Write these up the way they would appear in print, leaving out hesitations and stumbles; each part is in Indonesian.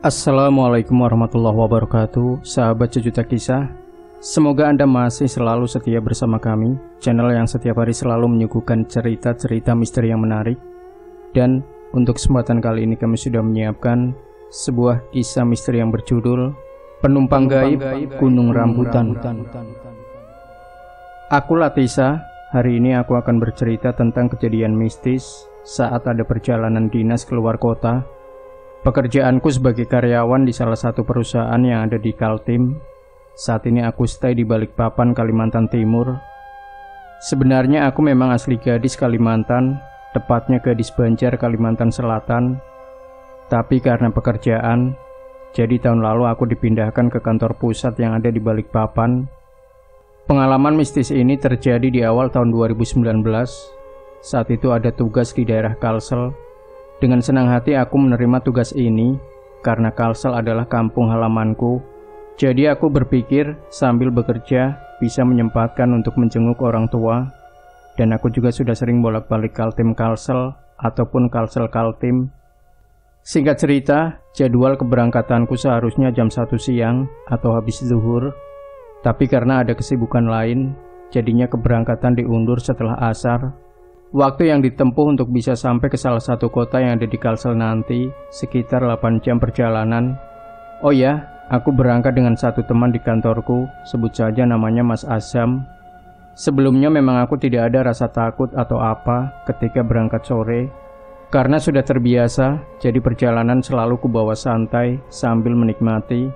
Assalamualaikum warahmatullahi wabarakatuh, sahabat Sejuta Kisah. Semoga Anda masih selalu setia bersama kami, channel yang setiap hari selalu menyuguhkan cerita-cerita misteri yang menarik. Dan untuk kesempatan kali ini kami sudah menyiapkan sebuah kisah misteri yang berjudul Penumpang Gaib Gunung Rambutan. Aku Latisa, hari ini aku akan bercerita tentang kejadian mistis saat ada perjalanan dinas keluar kota. Pekerjaanku sebagai karyawan di salah satu perusahaan yang ada di Kaltim. Saat ini aku stay di Balikpapan, Kalimantan Timur. Sebenarnya aku memang asli gadis Kalimantan, tepatnya gadis Banjar, Kalimantan Selatan. Tapi karena pekerjaan, jadi tahun lalu aku dipindahkan ke kantor pusat yang ada di Balikpapan. Pengalaman mistis ini terjadi di awal tahun 2019. Saat itu ada tugas di daerah Kalsel. Dengan senang hati aku menerima tugas ini karena Kalsel adalah kampung halamanku. Jadi aku berpikir sambil bekerja bisa menyempatkan untuk menjenguk orang tua. Dan aku juga sudah sering bolak-balik Kaltim Kalsel ataupun Kalsel Kaltim. Singkat cerita, jadwal keberangkatanku seharusnya jam 1 siang atau habis zuhur. Tapi karena ada kesibukan lain, jadinya keberangkatan diundur setelah asar. Waktu yang ditempuh untuk bisa sampai ke salah satu kota yang ada di Kalsel nanti sekitar 8 jam perjalanan. Oh ya, aku berangkat dengan satu teman di kantorku, sebut saja namanya Mas Azam. Sebelumnya memang aku tidak ada rasa takut atau apa ketika berangkat sore. Karena sudah terbiasa, jadi perjalanan selalu kubawa santai sambil menikmati.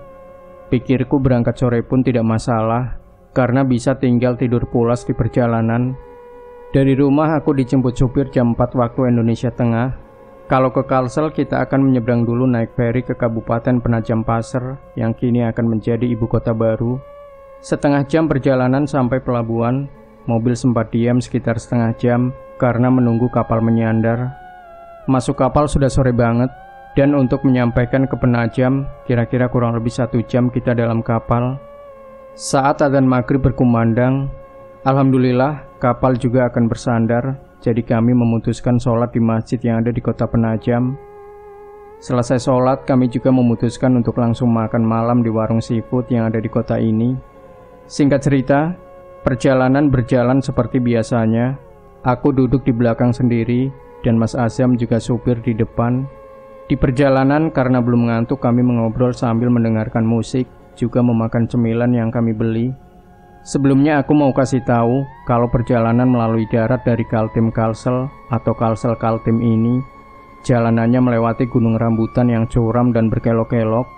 Pikirku berangkat sore pun tidak masalah, karena bisa tinggal tidur pulas di perjalanan. Dari rumah aku dijemput supir jam 4 waktu Indonesia Tengah. Kalau ke Kalsel kita akan menyeberang dulu naik feri ke Kabupaten Penajam Pasir yang kini akan menjadi ibu kota baru. Setengah jam perjalanan sampai pelabuhan. Mobil sempat diam sekitar setengah jam karena menunggu kapal menyandar. Masuk kapal sudah sore banget. Dan untuk menyampaikan ke Penajam kira-kira kurang lebih 1 jam kita dalam kapal. Saat adzan maghrib berkumandang, alhamdulillah kapal juga akan bersandar, jadi kami memutuskan sholat di masjid yang ada di kota Penajam. Selesai sholat, kami juga memutuskan untuk langsung makan malam di warung seafood yang ada di kota ini. Singkat cerita, perjalanan berjalan seperti biasanya. Aku duduk di belakang sendiri, dan Mas Azam juga supir di depan. Di perjalanan, karena belum ngantuk, kami mengobrol sambil mendengarkan musik, juga memakan cemilan yang kami beli. Sebelumnya aku mau kasih tahu kalau perjalanan melalui darat dari Kaltim Kalsel atau Kalsel Kaltim ini jalanannya melewati gunung rambutan yang curam dan berkelok-kelok.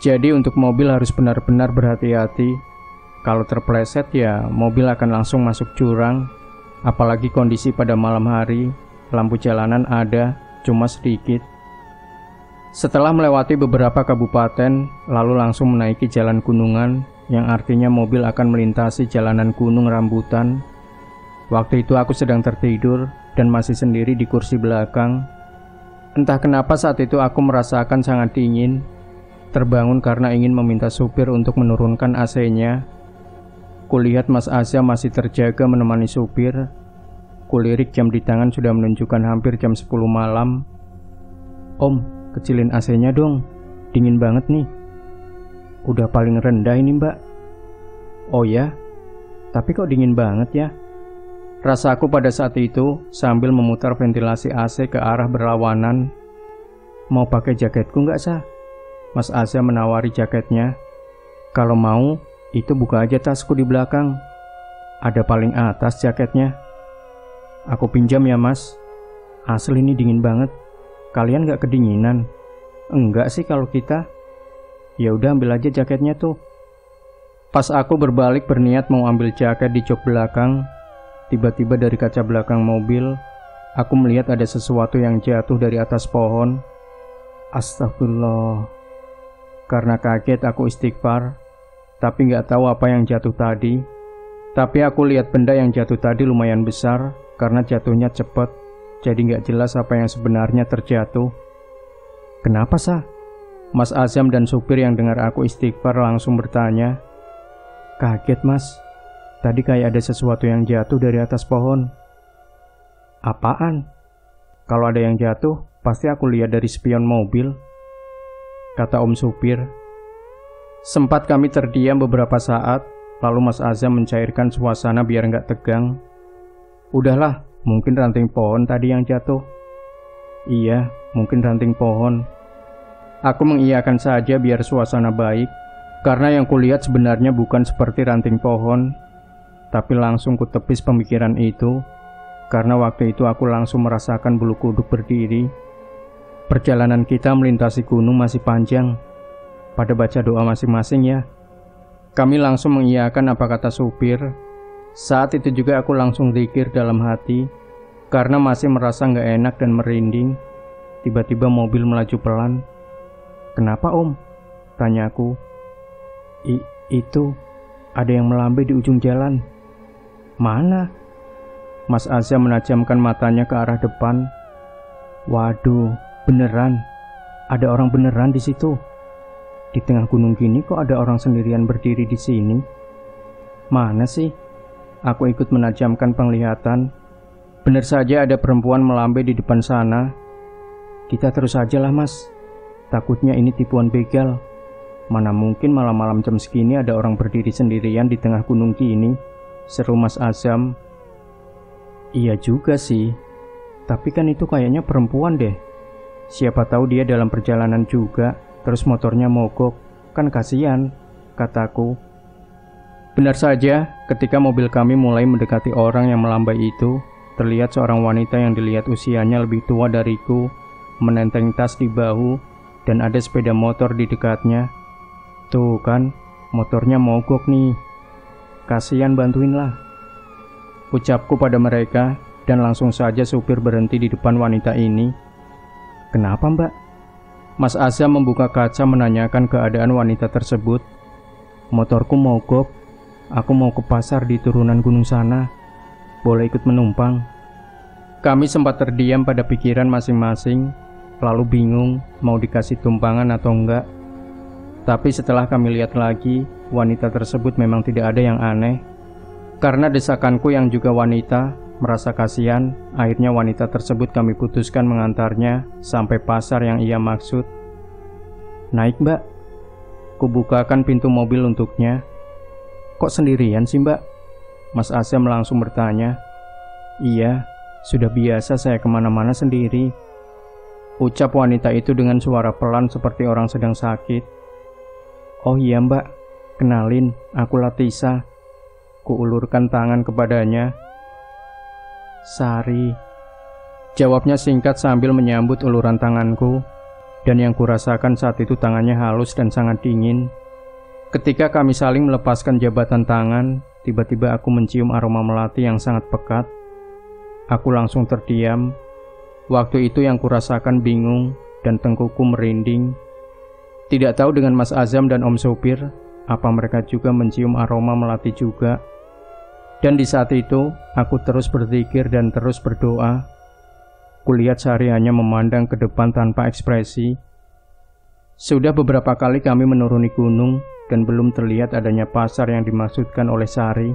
Jadi untuk mobil harus benar-benar berhati-hati. Kalau terpleset ya mobil akan langsung masuk jurang. Apalagi kondisi pada malam hari, lampu jalanan ada, cuma sedikit. Setelah melewati beberapa kabupaten, lalu langsung menaiki jalan gunungan, yang artinya mobil akan melintasi jalanan gunung rambutan. Waktu itu aku sedang tertidur dan masih sendiri di kursi belakang. Entah kenapa saat itu aku merasakan sangat dingin. Terbangun karena ingin meminta supir untuk menurunkan AC-nya. Kulihat Mas Azam masih terjaga menemani supir. Kulirik jam di tangan sudah menunjukkan hampir jam 10 malam. Om, kecilin AC-nya dong, dingin banget nih. Udah paling rendah ini mbak. Oh ya? Tapi kok dingin banget ya? Rasaku pada saat itu sambil memutar ventilasi AC ke arah berlawanan. Mau pakai jaketku nggak sah? Mas Azam menawari jaketnya. Kalau mau, itu buka aja tasku di belakang. Ada paling atas jaketnya. Aku pinjam ya mas. Asli ini dingin banget. Kalian nggak kedinginan? Enggak sih kalau kita. Ya udah ambil aja jaketnya tuh. Pas aku berbalik berniat mau ambil jaket di jok belakang, tiba-tiba dari kaca belakang mobil, aku melihat ada sesuatu yang jatuh dari atas pohon. Astagfirullah. Karena kaget aku istighfar, tapi nggak tahu apa yang jatuh tadi. Tapi aku lihat benda yang jatuh tadi lumayan besar, karena jatuhnya cepat, jadi nggak jelas apa yang sebenarnya terjatuh. Kenapa sah? Mas Azam dan supir yang dengar aku istighfar langsung bertanya. Kaget mas, tadi kayak ada sesuatu yang jatuh dari atas pohon. Apaan? Kalau ada yang jatuh, pasti aku lihat dari spion mobil. kata Om Supir. Sempat kami terdiam beberapa saat, lalu Mas Azam mencairkan suasana biar nggak tegang. Udahlah, mungkin ranting pohon tadi yang jatuh. Iya, mungkin ranting pohon. Aku mengiyakan saja biar suasana baik, karena yang kulihat sebenarnya bukan seperti ranting pohon. Tapi langsung kutepis pemikiran itu, karena waktu itu aku langsung merasakan bulu kuduk berdiri. Perjalanan kita melintasi gunung masih panjang. Pada baca doa masing-masing ya. Kami langsung mengiyakan apa kata supir. Saat itu juga aku langsung zikir dalam hati, karena masih merasa gak enak dan merinding. Tiba-tiba mobil melaju pelan. Kenapa Om? Tanyaku. Itu ada yang melambai di ujung jalan. Mana? Mas Azam menajamkan matanya ke arah depan. Waduh, beneran. Ada orang beneran di situ. Di tengah gunung gini kok ada orang sendirian berdiri di sini? Mana sih? Aku ikut menajamkan penglihatan. Benar saja ada perempuan melambai di depan sana. Kita terus aja lah Mas. Takutnya ini tipuan begal. Mana mungkin malam-malam jam segini ada orang berdiri sendirian di tengah gunung gini, seru Mas Azam. Iya juga sih. Tapi kan itu kayaknya perempuan deh. Siapa tahu dia dalam perjalanan juga. Terus motornya mogok, kan kasihan, kataku. Benar saja, ketika mobil kami mulai mendekati orang yang melambai itu, terlihat seorang wanita yang dilihat usianya lebih tua dariku, menenteng tas di bahu, dan ada sepeda motor di dekatnya. Tuh kan, motornya mogok nih. Kasihan, bantuinlah, ucapku pada mereka, dan langsung saja supir berhenti di depan wanita ini. Kenapa Mbak? Mas Azam membuka kaca menanyakan keadaan wanita tersebut. Motorku mogok. Aku mau ke pasar di turunan gunung sana. Boleh ikut menumpang? Kami sempat terdiam pada pikiran masing-masing, lalu bingung mau dikasih tumpangan atau enggak. Tapi setelah kami lihat lagi, wanita tersebut memang tidak ada yang aneh. Karena desakanku yang juga wanita merasa kasihan, akhirnya wanita tersebut kami putuskan mengantarnya sampai pasar yang ia maksud. Naik Mbak. Kubukakan pintu mobil untuknya. Kok sendirian sih Mbak? Mas Azam langsung bertanya. Iya, sudah biasa saya kemana-mana sendiri, ucap wanita itu dengan suara pelan seperti orang sedang sakit. Oh iya Mbak, kenalin, aku Latisa. Kuulurkan tangan kepadanya. Sari, jawabnya singkat sambil menyambut uluran tanganku, dan yang kurasakan saat itu tangannya halus dan sangat dingin. Ketika kami saling melepaskan jabatan tangan, tiba-tiba aku mencium aroma melati yang sangat pekat. Aku langsung terdiam. Waktu itu yang kurasakan bingung dan tengkukku merinding. Tidak tahu dengan Mas Azam dan Om Supir, apa mereka juga mencium aroma melati juga. Dan di saat itu, aku terus berzikir dan terus berdoa. Kulihat Sari hanya memandang ke depan tanpa ekspresi. Sudah beberapa kali kami menuruni gunung dan belum terlihat adanya pasar yang dimaksudkan oleh Sari.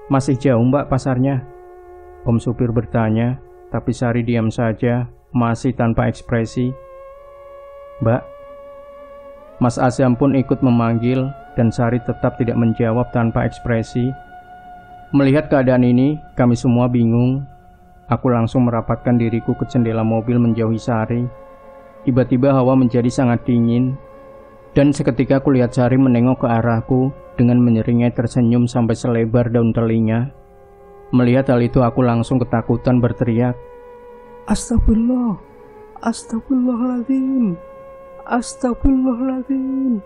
Masih jauh Mbak pasarnya? Om Supir bertanya, tapi Sari diam saja, masih tanpa ekspresi. Mbak. Mas Azam pun ikut memanggil dan Sari tetap tidak menjawab tanpa ekspresi. Melihat keadaan ini, kami semua bingung. Aku langsung merapatkan diriku ke jendela mobil menjauhi Sari. Tiba-tiba hawa menjadi sangat dingin, dan seketika kulihat Sari menengok ke arahku dengan menyeringai tersenyum sampai selebar daun telinga. Melihat hal itu aku langsung ketakutan berteriak, Astagfirullah, astagfirullahaladzim, astagfirullahaladzim.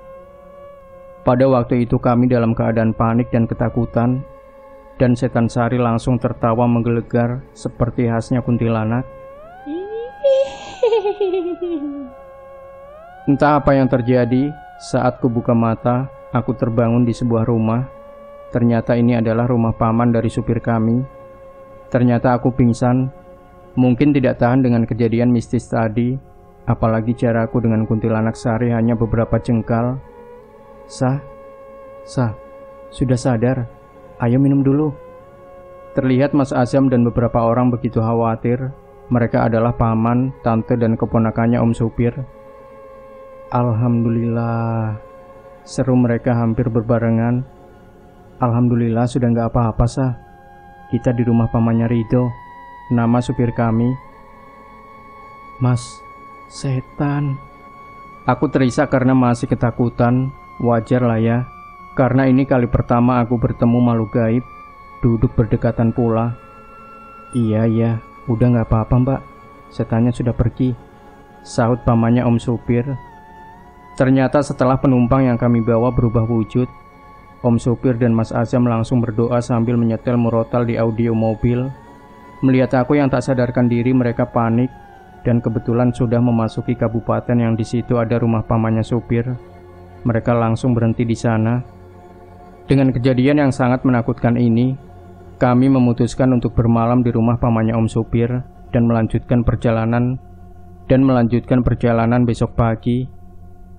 Pada waktu itu kami dalam keadaan panik dan ketakutan, dan setan Sari langsung tertawa menggelegar seperti khasnya kuntilanak. Entah apa yang terjadi, saat kubuka mata, aku terbangun di sebuah rumah. Ternyata ini adalah rumah paman dari supir kami. Ternyata aku pingsan, mungkin tidak tahan dengan kejadian mistis tadi, apalagi jarakku dengan kuntilanak Sari hanya beberapa jengkal. Sah, sudah sadar? Ayo minum dulu. Terlihat Mas Azam dan beberapa orang begitu khawatir. Mereka adalah paman, tante, dan keponakannya Om Supir. Alhamdulillah, seru mereka hampir berbarengan. Alhamdulillah sudah nggak apa-apa sah. Kita di rumah pamannya Ridho, nama supir kami. Mas, setan. Aku terisak karena masih ketakutan. Wajar lah ya, karena ini kali pertama aku bertemu makhluk gaib. Duduk berdekatan pula. Iya, udah nggak apa-apa mbak, setannya sudah pergi, sahut pamannya om supir. Ternyata setelah penumpang yang kami bawa berubah wujud, om supir dan Mas Azam langsung berdoa sambil menyetel murotal di audio mobil. Melihat aku yang tak sadarkan diri, mereka panik dan kebetulan sudah memasuki kabupaten yang di situ ada rumah pamannya supir. Mereka langsung berhenti di sana. Dengan kejadian yang sangat menakutkan ini, kami memutuskan untuk bermalam di rumah pamannya om supir dan melanjutkan perjalanan besok pagi.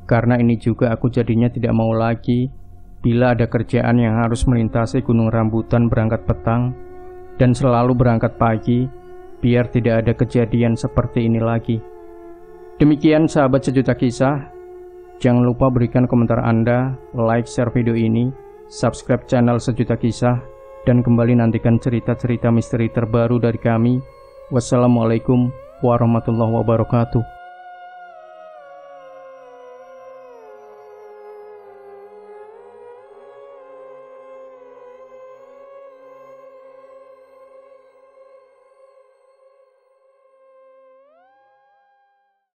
Karena ini juga aku jadinya tidak mau lagi bila ada kerjaan yang harus melintasi gunung rambutan berangkat petang dan selalu berangkat pagi, biar tidak ada kejadian seperti ini lagi. Demikian sahabat sejuta kisah. Jangan lupa berikan komentar Anda, like, share video ini, subscribe channel Sejuta Kisah, dan kembali nantikan cerita-cerita misteri terbaru dari kami. Wassalamualaikum warahmatullahi wabarakatuh.